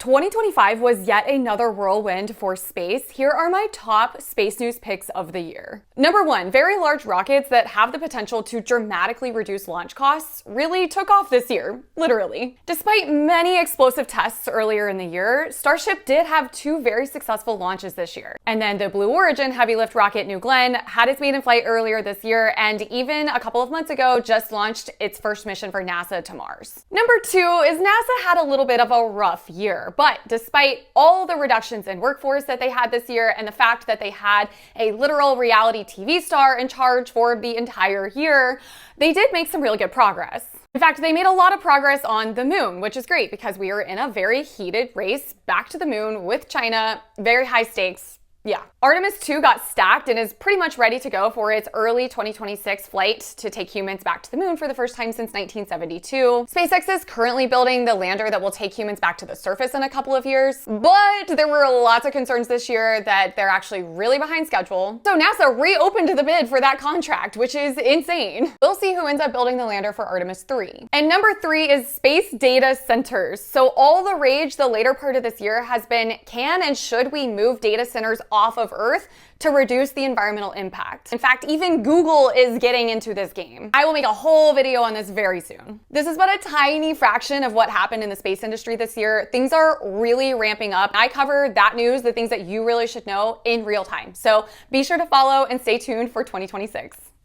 2025 was yet another whirlwind for space. Here are my top space news picks of the year. Number 1, very large rockets that have the potential to dramatically reduce launch costs really took off this year, literally. Despite many explosive tests earlier in the year, Starship did have 2 very successful launches this year. And then the Blue Origin heavy lift rocket New Glenn had its maiden flight earlier this year, and even a couple of months ago just launched its first mission for NASA to Mars. Number 2 is NASA had a little bit of a rough year. But despite all the reductions in workforce that they had this year and the fact that they had a literal reality TV star in charge for the entire year, they did make some really good progress. In fact, they made a lot of progress on the moon, which is great because we are in a very heated race back to the moon with China, very high stakes. Yeah. Artemis 2 got stacked and is pretty much ready to go for its early 2026 flight to take humans back to the moon for the first time since 1972. SpaceX is currently building the lander that will take humans back to the surface in a couple of years, but there were lots of concerns this year that they're actually really behind schedule. So NASA reopened the bid for that contract, which is insane. We'll see who ends up building the lander for Artemis 3. And number 3 is space data centers. So all the rage the later part of this year has been, can and should we move data centers off of Earth to reduce the environmental impact? In fact, even Google is getting into this game. I will make a whole video on this very soon. This is but a tiny fraction of what happened in the space industry this year. Things are really ramping up. I cover that news, the things that you really should know in real time. So be sure to follow and stay tuned for 2026.